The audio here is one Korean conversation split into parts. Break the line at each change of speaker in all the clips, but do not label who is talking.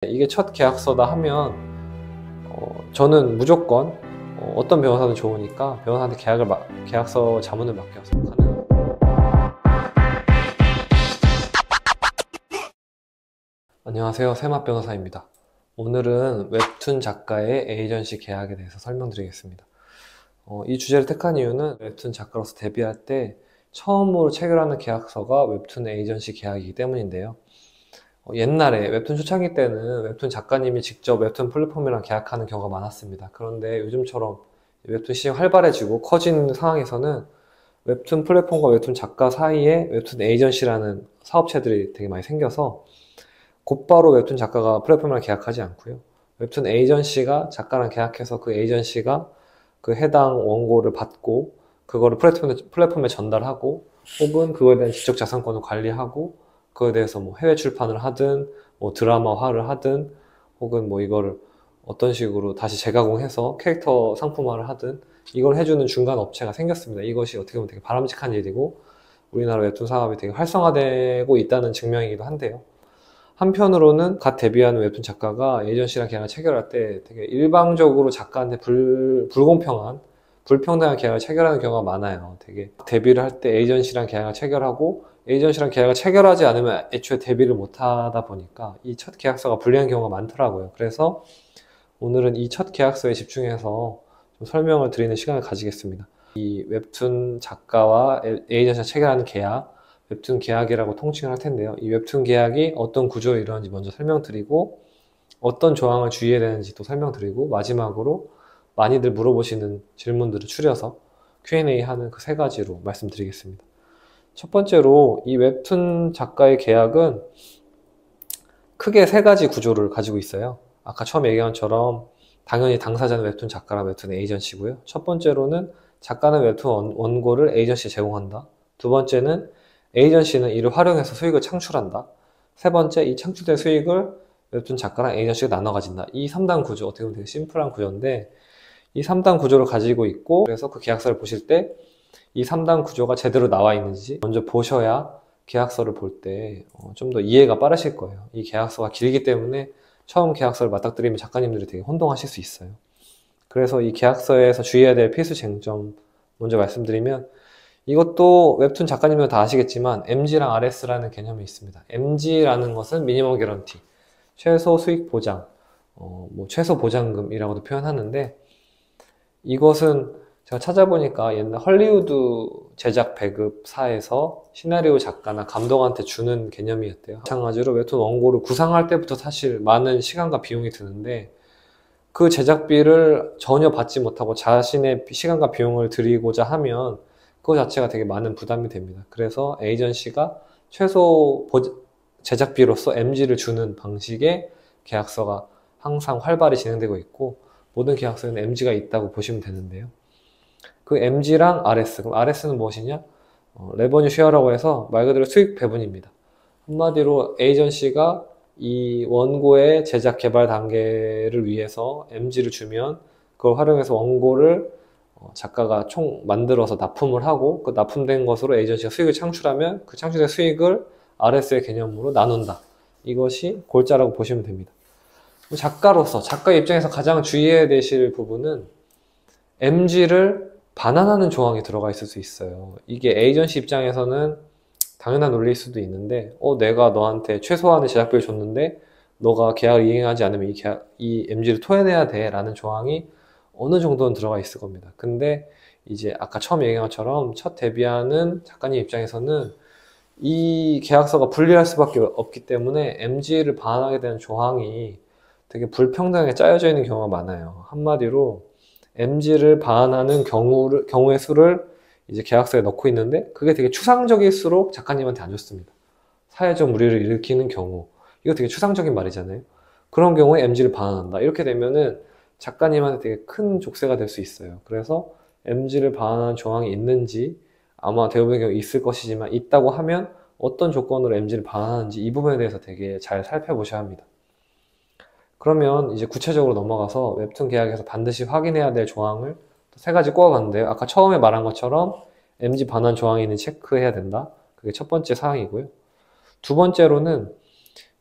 이게 첫 계약서다 하면 저는 무조건 어떤 변호사든 좋으니까 변호사한테 계약서 자문을 맡겨서 가능. 안녕하세요, 세맛 변호사입니다. 오늘은 웹툰 작가의 에이전시 계약에 대해서 설명드리겠습니다. 이 주제를 택한 이유는 웹툰 작가로서 데뷔할 때 처음으로 체결하는 계약서가 웹툰 에이전시 계약이기 때문인데요. 옛날에 웹툰 초창기 때는 웹툰 작가님이 직접 웹툰 플랫폼이랑 계약하는 경우가 많았습니다. 그런데 요즘처럼 웹툰 시장이 활발해지고 커진 상황에서는 웹툰 플랫폼과 웹툰 작가 사이에 웹툰 에이전시라는 사업체들이 되게 많이 생겨서 곧바로 웹툰 작가가 플랫폼이랑 계약하지 않고요. 웹툰 에이전시가 작가랑 계약해서 그 에이전시가 그 해당 원고를 받고 그거를 플랫폼에 전달하고 혹은 그거에 대한 지적자산권을 관리하고 그거에 대해서 뭐 해외 출판을 하든 뭐 드라마화를 하든 혹은 뭐 이거를 어떤 식으로 다시 재가공해서 캐릭터 상품화를 하든 이걸 해주는 중간 업체가 생겼습니다. 이것이 어떻게 보면 되게 바람직한 일이고 우리나라 웹툰 사업이 되게 활성화되고 있다는 증명이기도 한데요. 한편으로는 갓 데뷔하는 웹툰 작가가 에이전시랑 계약을 체결할 때 되게 일방적으로 작가한테 불평등한 계약을 체결하는 경우가 많아요. 되게 데뷔를 할 때 에이전시랑 계약을 체결하고 에이전시랑 계약을 체결하지 않으면 애초에 데뷔를 못하다 보니까 이 첫 계약서가 불리한 경우가 많더라고요. 그래서 오늘은 이 첫 계약서에 집중해서 좀 설명을 드리는 시간을 가지겠습니다. 이 웹툰 작가와 에이전시가 체결하는 계약, 웹툰 계약이라고 통칭을 할 텐데요. 이 웹툰 계약이 어떤 구조로 이루어지는지 먼저 설명드리고 어떤 조항을 주의해야 되는지 또 설명드리고 마지막으로 많이들 물어보시는 질문들을 추려서 Q&A 하는 그 세 가지로 말씀드리겠습니다. 첫 번째로 이 웹툰 작가의 계약은 크게 세 가지 구조를 가지고 있어요. 아까 처음 얘기한 것처럼 당연히 당사자는 웹툰 작가랑 웹툰 에이전시고요. 첫 번째로는 작가는 웹툰 원고를 에이전시에 제공한다. 두 번째는 에이전시는 이를 활용해서 수익을 창출한다. 세 번째, 이 창출된 수익을 웹툰 작가랑 에이전시가 나눠 가진다. 이 3단 구조, 어떻게 보면 되게 심플한 구조인데 이 3단 구조를 가지고 있고 그래서 그 계약서를 보실 때 이 3단 구조가 제대로 나와 있는지 먼저 보셔야 계약서를 볼 때 좀 더 이해가 빠르실 거예요. 이 계약서가 길기 때문에 처음 계약서를 맞닥뜨리면 작가님들이 되게 혼동하실 수 있어요. 그래서 이 계약서에서 주의해야 될 필수 쟁점 먼저 말씀드리면 이것도 웹툰 작가님들 다 아시겠지만 MG랑 RS라는 개념이 있습니다. MG라는 것은 미니멈 개런티, 최소 수익 보장, 뭐 최소 보장금이라고도 표현하는데 이것은 제가 찾아보니까 옛날 헐리우드 제작 배급사에서 시나리오 작가나 감독한테 주는 개념이었대요. 마찬가지로 웹툰 원고를 구상할 때부터 사실 많은 시간과 비용이 드는데 그 제작비를 전혀 받지 못하고 자신의 시간과 비용을 들이고자 하면 그거 자체가 되게 많은 부담이 됩니다. 그래서 에이전시가 최소 제작비로서 MG를 주는 방식의 계약서가 항상 활발히 진행되고 있고 모든 계약서에는 MG가 있다고 보시면 되는데요. 그 MG랑 RS, 그럼 RS는 무엇이냐? 레버뉴 쉐어라고 해서 말 그대로 수익 배분입니다. 한마디로 에이전시가 이 원고의 제작 개발 단계를 위해서 MG를 주면 그걸 활용해서 원고를 작가가 총 만들어서 납품을 하고 그 납품된 것으로 에이전시가 수익을 창출하면 그 창출된 수익을 RS의 개념으로 나눈다. 이것이 골자라고 보시면 됩니다. 작가로서 작가 입장에서 가장 주의해야 되실 부분은 MG를 반환하는 조항이 들어가 있을 수 있어요. 이게 에이전시 입장에서는 당연한 논리일 수도 있는데 내가 너한테 최소한의 제작비를 줬는데 너가 계약을 이행하지 않으면 이 MG를 토해내야 돼 라는 조항이 어느 정도는 들어가 있을 겁니다. 근데 이제 아까 처음 얘기한 것처럼 첫 데뷔하는 작가님 입장에서는 이 계약서가 불리할 수밖에 없기 때문에 MG를 반환하게 되는 조항이 되게 불평등하게 짜여져 있는 경우가 많아요. 한마디로 MG를 반환하는 경우의 수를 이제 계약서에 넣고 있는데 그게 되게 추상적일수록 작가님한테 안 좋습니다. 사회적 물의를 일으키는 경우 이거 되게 추상적인 말이잖아요. 그런 경우에 MG를 반환한다. 이렇게 되면은 작가님한테 되게 큰 족쇄가 될 수 있어요. 그래서 MG를 반환하는 조항이 있는지 아마 대부분의 경우 있을 것이지만 있다고 하면 어떤 조건으로 MG를 반환하는지 이 부분에 대해서 되게 잘 살펴보셔야 합니다. 그러면 이제 구체적으로 넘어가서 웹툰 계약에서 반드시 확인해야 될 조항을 세 가지 꼽아봤는데요. 아까 처음에 말한 것처럼 MG 반환 조항이 있는지 체크해야 된다. 그게 첫 번째 사항이고요. 두 번째로는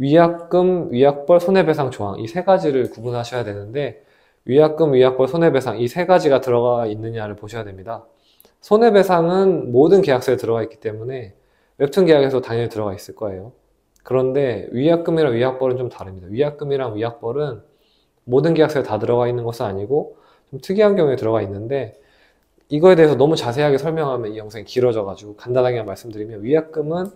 위약금, 위약벌, 손해배상 조항 이 세 가지를 구분하셔야 되는데 위약금, 위약벌, 손해배상 이 세 가지가 들어가 있느냐를 보셔야 됩니다. 손해배상은 모든 계약서에 들어가 있기 때문에 웹툰 계약에서 당연히 들어가 있을 거예요. 그런데 위약금이랑 위약벌은 좀 다릅니다. 위약금이랑 위약벌은 모든 계약서에 다 들어가 있는 것은 아니고 좀 특이한 경우에 들어가 있는데 이거에 대해서 너무 자세하게 설명하면 이 영상이 길어져가지고 간단하게 말씀드리면 위약금은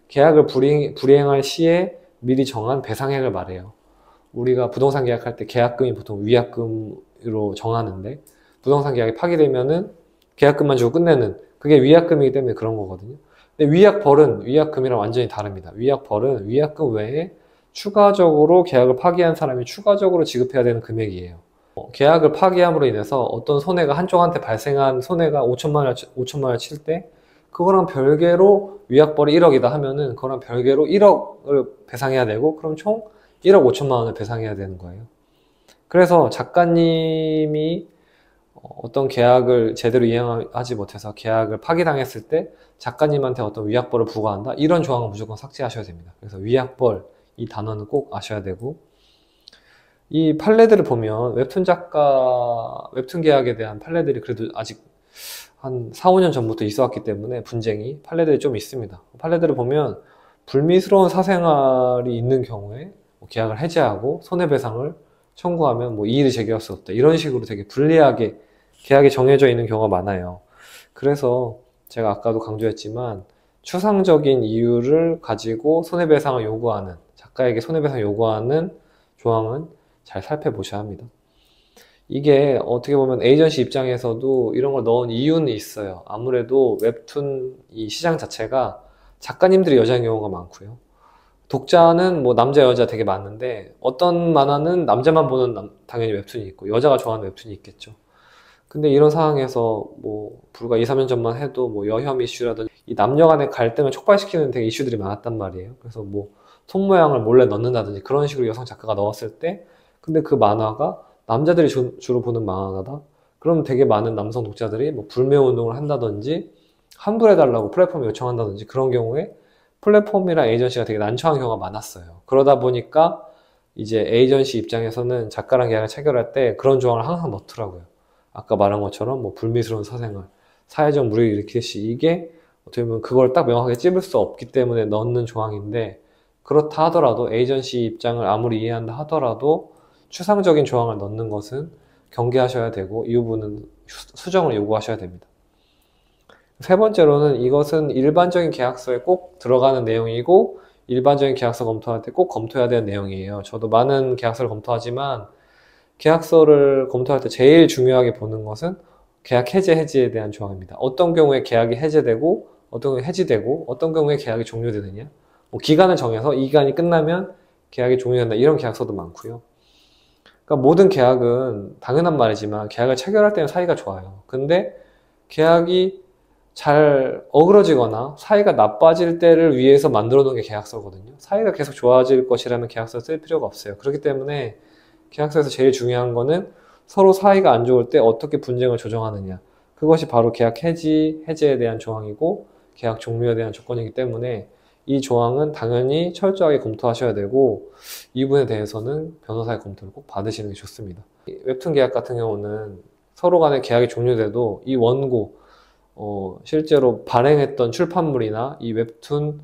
계약을 불이행할 시에 미리 정한 배상액을 말해요. 우리가 부동산 계약할 때 계약금이 보통 위약금으로 정하는데 부동산 계약이 파기되면은 계약금만 주고 끝내는 그게 위약금이기 때문에 그런 거거든요. 근데 위약벌은 위약금이랑 완전히 다릅니다. 위약벌은 위약금 외에 추가적으로 계약을 파기한 사람이 추가적으로 지급해야 되는 금액이에요. 계약을 파기함으로 인해서 어떤 손해가 한쪽한테 발생한 손해가 5천만 원을 칠 때 그거랑 별개로 위약벌이 1억이다 하면은 그거랑 별개로 1억을 배상해야 되고 그럼 총 1억 5천만 원을 배상해야 되는 거예요. 그래서 작가님이 어떤 계약을 제대로 이행하지 못해서 계약을 파기당했을 때 작가님한테 어떤 위약벌을 부과한다? 이런 조항은 무조건 삭제하셔야 됩니다. 그래서 위약벌 이 단어는 꼭 아셔야 되고 이 판례들을 보면 웹툰 작가, 웹툰 계약에 대한 판례들이 그래도 아직 한 4, 5년 전부터 있어왔기 때문에 분쟁이 판례들이 좀 있습니다. 판례들을 보면 불미스러운 사생활이 있는 경우에 계약을 해지하고 손해배상을 청구하면 뭐 이의를 제기할 수 없다. 이런 식으로 되게 불리하게 계약이 정해져 있는 경우가 많아요. 그래서 제가 아까도 강조했지만 추상적인 이유를 가지고 손해배상을 요구하는 작가에게 손해배상을 요구하는 조항은 잘 살펴보셔야 합니다. 이게 어떻게 보면 에이전시 입장에서도 이런 걸 넣은 이유는 있어요. 아무래도 웹툰 이 시장 자체가 작가님들이 여자인 경우가 많고요. 독자는 뭐 남자 여자 되게 많은데 어떤 만화는 남자만 보는 당연히 웹툰이 있고 여자가 좋아하는 웹툰이 있겠죠. 근데 이런 상황에서 뭐 불과 2, 3년 전만 해도 뭐 여혐 이슈라든지 이 남녀 간의 갈등을 촉발시키는 되게 이슈들이 많았단 말이에요. 그래서 뭐 손모양을 몰래 넣는다든지 그런 식으로 여성 작가가 넣었을 때 근데 그 만화가 남자들이 주로 보는 만화다? 그럼 되게 많은 남성 독자들이 뭐 불매 운동을 한다든지 환불해달라고 플랫폼에 요청한다든지 그런 경우에 플랫폼이랑 에이전시가 되게 난처한 경우가 많았어요. 그러다 보니까 이제 에이전시 입장에서는 작가랑 계약을 체결할 때 그런 조항을 항상 넣더라고요. 아까 말한 것처럼 뭐 불미스러운 사생활, 사회적 물의를 일으키듯이 이게 어떻게 보면 그걸 딱 명확하게 찝을 수 없기 때문에 넣는 조항인데 그렇다 하더라도 에이전시 입장을 아무리 이해한다 하더라도 추상적인 조항을 넣는 것은 경계하셔야 되고 이 부분은 수정을 요구하셔야 됩니다. 세 번째로는 이것은 일반적인 계약서에 꼭 들어가는 내용이고 일반적인 계약서 검토할 때 꼭 검토해야 되는 내용이에요. 저도 많은 계약서를 검토하지만 계약서를 검토할 때 제일 중요하게 보는 것은 계약 해지에 대한 조항입니다. 어떤 경우에 계약이 해제되고 어떤 경우에 해지되고 어떤 경우에 계약이 종료되느냐 뭐 기간을 정해서 이 기간이 끝나면 계약이 종료된다 이런 계약서도 많고요. 그러니까 모든 계약은 당연한 말이지만 계약을 체결할 때는 사이가 좋아요. 근데 계약이 잘 어그러지거나 사이가 나빠질 때를 위해서 만들어 놓은 게 계약서거든요. 사이가 계속 좋아질 것이라면 계약서 쓸 필요가 없어요. 그렇기 때문에 계약서에서 제일 중요한 거는 서로 사이가 안 좋을 때 어떻게 분쟁을 조정하느냐. 그것이 바로 계약 해지에 대한 조항이고 계약 종료에 대한 조건이기 때문에 이 조항은 당연히 철저하게 검토하셔야 되고 이 부분에 대해서는 변호사의 검토를 꼭 받으시는 게 좋습니다. 웹툰 계약 같은 경우는 서로 간에 계약이 종료돼도 이 원고 실제로 발행했던 출판물이나 이 웹툰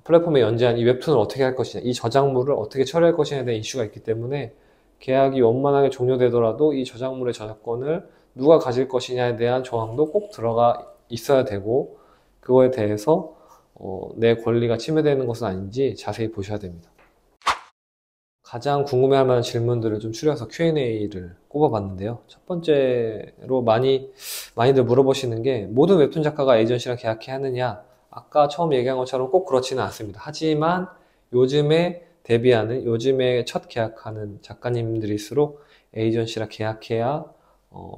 플랫폼에 연재한 이 웹툰을 어떻게 할 것이냐, 이 저작물을 어떻게 처리할 것이냐에 대한 이슈가 있기 때문에 계약이 원만하게 종료되더라도 이 저작물의 저작권을 누가 가질 것이냐에 대한 조항도 꼭 들어가 있어야 되고 그거에 대해서 내 권리가 침해되는 것은 아닌지 자세히 보셔야 됩니다. 가장 궁금해할 만한 질문들을 좀 추려서 Q&A를 꼽아봤는데요. 첫 번째로 많이들 물어보시는 게 모든 웹툰 작가가 에이전시랑 계약해야 하느냐? 아까 처음 얘기한 것처럼 꼭 그렇지는 않습니다. 하지만 요즘에 데뷔하는, 요즘에 첫 계약하는 작가님들일수록 에이전시랑 계약해야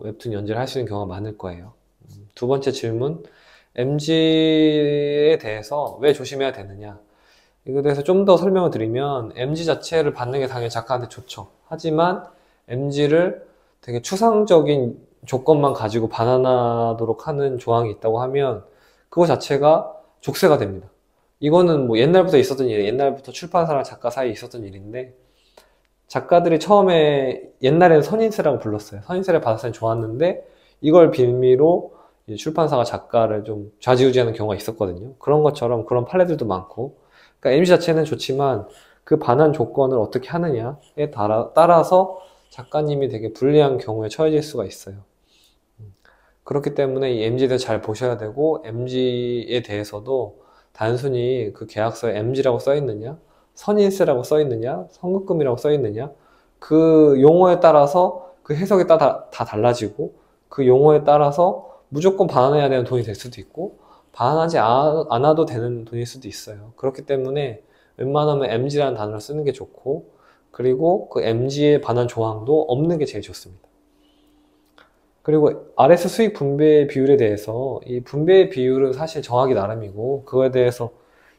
웹툰 연재를 할 수 있는 경우가 많을 거예요. 두 번째 질문, MG에 대해서 왜 조심해야 되느냐? 이거에 대해서 좀 더 설명을 드리면 MG 자체를 받는 게 당연히 작가한테 좋죠. 하지만 MG를 되게 추상적인 조건만 가지고 반환하도록 하는 조항이 있다고 하면 그거 자체가 족쇄가 됩니다. 이거는 뭐 옛날부터 있었던 일이에요. 옛날부터 출판사랑 작가 사이에 있었던 일인데, 작가들이 처음에 옛날에는 선인세라고 불렀어요. 선인세를 받았을 때 좋았는데 이걸 빌미로 이제 출판사가 작가를 좀 좌지우지하는 경우가 있었거든요. 그런 것처럼 그런 판례들도 많고, 그러니까 MG 자체는 좋지만 그 반환 조건을 어떻게 하느냐에 따라서 작가님이 되게 불리한 경우에 처해질 수가 있어요. 그렇기 때문에 이 MG에 대해서 잘 보셔야 되고, MG에 대해서도 단순히 그 계약서에 MG라고 써 있느냐, 선인세라고 써 있느냐, 선급금이라고 써 있느냐, 그 용어에 따라서 그 해석이 다 달라지고, 그 용어에 따라서 무조건 반환해야 되는 돈이 될 수도 있고, 반환하지 않아도 되는 돈일 수도 있어요. 그렇기 때문에 웬만하면 MG라는 단어를 쓰는 게 좋고, 그리고 그 MG의 반환 조항도 없는 게 제일 좋습니다. 그리고 RS 수익 분배 비율에 대해서, 이 분배 비율은 사실 정하기 나름이고 그거에 대해서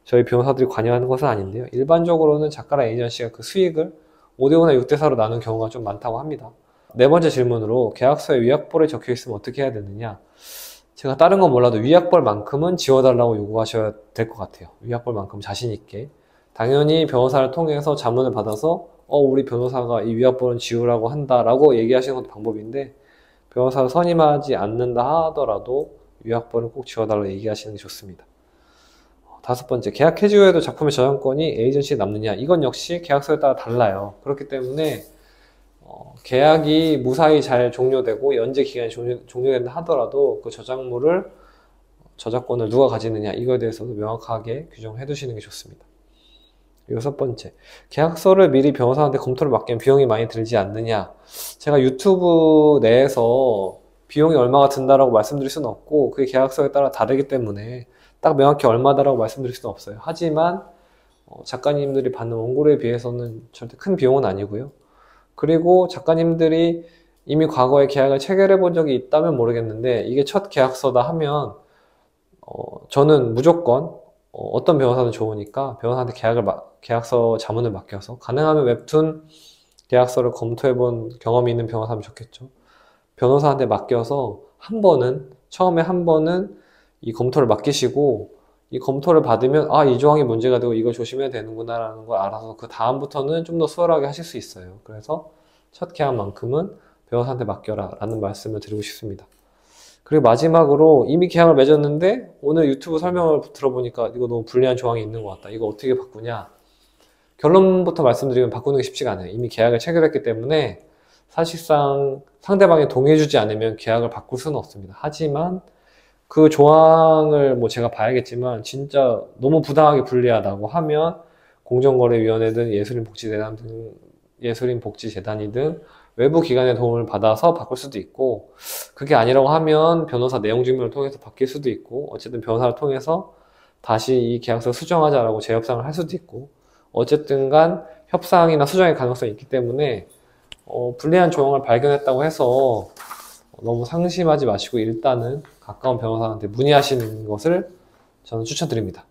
저희 변호사들이 관여하는 것은 아닌데요. 일반적으로는 작가랑 에이전시가 그 수익을 5대5나 6대4로 나눈 경우가 좀 많다고 합니다. 네 번째 질문으로 계약서에 위약벌이 적혀 있으면 어떻게 해야 되느냐. 제가 다른 건 몰라도 위약벌만큼은 지워달라고 요구하셔야 될 것 같아요. 위약벌만큼 자신 있게. 당연히 변호사를 통해서 자문을 받아서 우리 변호사가 이 위약벌은 지우라고 한다라고 얘기하시는 것도 방법인데, 변호사를 선임하지 않는다 하더라도 위약벌은 꼭 지워달라고 얘기하시는 게 좋습니다. 다섯 번째, 계약 해지 후에도 작품의 저작권이 에이전시에 남느냐. 이건 역시 계약서에 따라 달라요. 그렇기 때문에 계약이 무사히 잘 종료되고 연재 기간이 종료된다 하더라도 그 저작권을 누가 가지느냐, 이거에 대해서도 명확하게 규정해 두시는 게 좋습니다. 여섯 번째, 계약서를 미리 변호사한테 검토를 맡기면 비용이 많이 들지 않느냐. 제가 유튜브 내에서 비용이 얼마가 든다라고 말씀드릴 수는 없고, 그게 계약서에 따라 다르기 때문에 딱 명확히 얼마다라고 말씀드릴 수는 없어요. 하지만 작가님들이 받는 원고료에 비해서는 절대 큰 비용은 아니고요. 그리고 작가님들이 이미 과거에 계약을 체결해 본 적이 있다면 모르겠는데, 이게 첫 계약서다 하면 저는 무조건 어떤 변호사는 좋으니까 변호사한테 계약서 자문을 맡겨서, 가능하면 웹툰 계약서를 검토해본 경험이 있는 변호사면 좋겠죠. 변호사한테 맡겨서 처음에 한 번은 이 검토를 맡기시고, 이 검토를 받으면 이 조항이 문제가 되고 이걸 조심해야 되는구나 라는 걸 알아서 그 다음부터는 좀 더 수월하게 하실 수 있어요. 그래서 첫 계약만큼은 변호사한테 맡겨라 라는 말씀을 드리고 싶습니다. 그리고 마지막으로, 이미 계약을 맺었는데 오늘 유튜브 설명을 들어보니까 이거 너무 불리한 조항이 있는 것 같다, 이거 어떻게 바꾸냐. 결론부터 말씀드리면 바꾸는 게 쉽지가 않아요. 이미 계약을 체결했기 때문에 사실상 상대방이 동의해주지 않으면 계약을 바꿀 수는 없습니다. 하지만 그 조항을 제가 봐야겠지만 진짜 너무 부당하게 불리하다고 하면 공정거래위원회든 예술인복지재단이든 외부 기관의 도움을 받아서 바꿀 수도 있고, 그게 아니라고 하면 변호사 내용 증명을 통해서 바뀔 수도 있고, 어쨌든 변호사를 통해서 다시 이 계약서 수정하자라고 재협상을 할 수도 있고, 어쨌든 간 협상이나 수정의 가능성이 있기 때문에 불리한 조항을 발견했다고 해서 너무 상심하지 마시고 일단은 가까운 변호사한테 문의하시는 것을 저는 추천드립니다.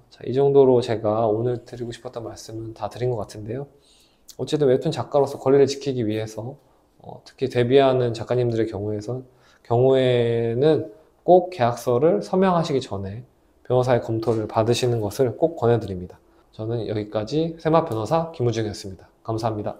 자, 이 정도로 제가 오늘 드리고 싶었던 말씀은 다 드린 것 같은데요. 어쨌든 웹툰 작가로서 권리를 지키기 위해서 특히 데뷔하는 작가님들의 경우에는 꼭 계약서를 서명하시기 전에 변호사의 검토를 받으시는 것을 꼭 권해드립니다. 저는 여기까지 세마 변호사 김우중이었습니다. 감사합니다.